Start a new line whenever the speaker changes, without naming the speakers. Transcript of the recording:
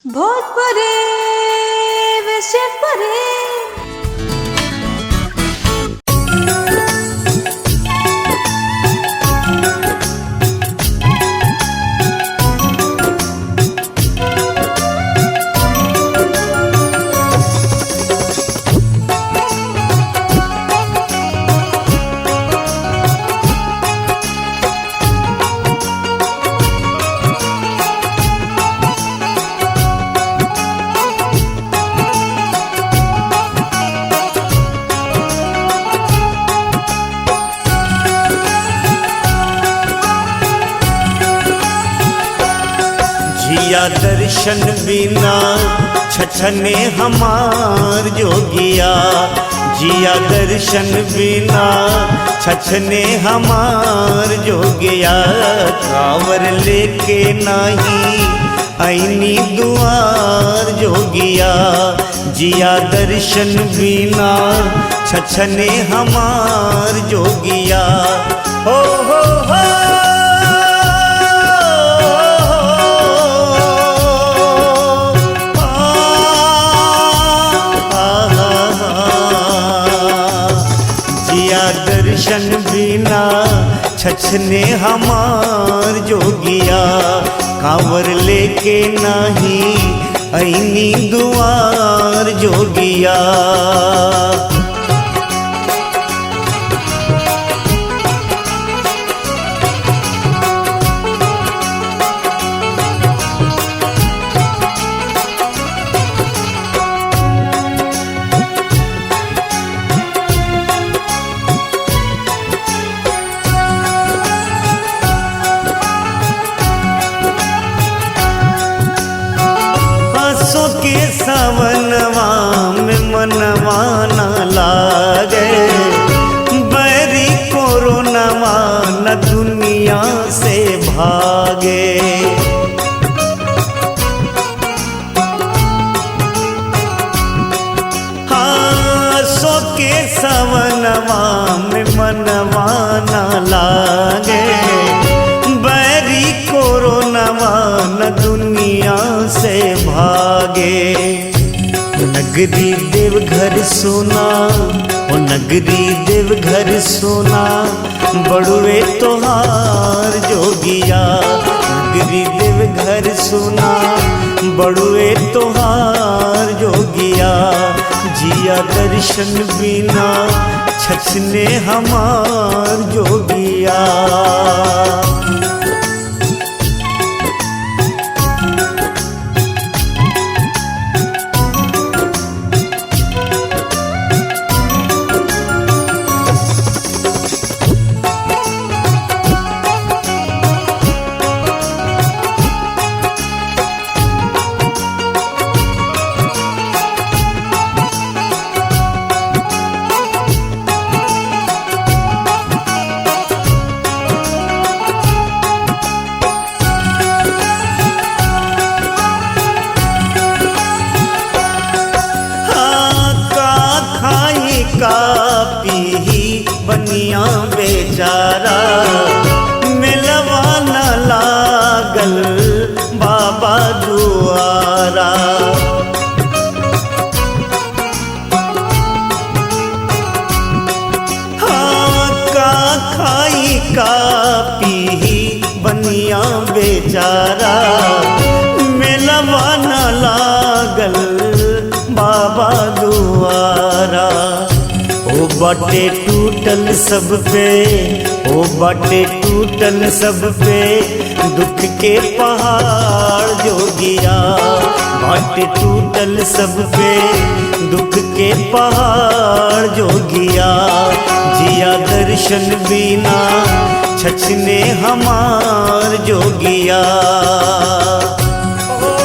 भोजपुरी विषयपुरी
जिया दर्शन बिना छछने हमार जोगिया। जिया दर्शन बिना छछने हमार जोगिया। कांवर लेके नाही आईनी दुआर जोगिया। जिया दर्शन बिना छछने हमार जोगिया। हो हो हो दर्शन बिना छछने हमार जोगिया। कांवर लेके नाही आईनी दुआर जोगिया। के सावनवा में मनवा न लागे। बैरी कोरोनवा न दुनिया से भागे। हाँ सो के सावनवा में मनवा न लागे। बैरी कोरोनवा न दुनिया से भागे। नगरी देवघर सोना ओ नगरी देवघर सोना बड़ुए तोहार जोगिया। नगरी देवघर सोना बड़ुए तोहार जोगिया। जिया दर्शन बिना छछने हमार जोगिया। का पीही बनिया बेचारा। मिलवा न लागल बाबा दुआरा। हाँ का खाई का पीही बनिया बेचारा। मिलवा न लागल बाबा दुआरा। ओ बाटे टूटल सब पे ओ बाटे टूटल सब पे दुख के पहाड़ जोगिया। बाटे टूटल सब पे दुख के पहाड़ जोगिया। जिया दर्शन बिना छछने हमार जोगिया। ओ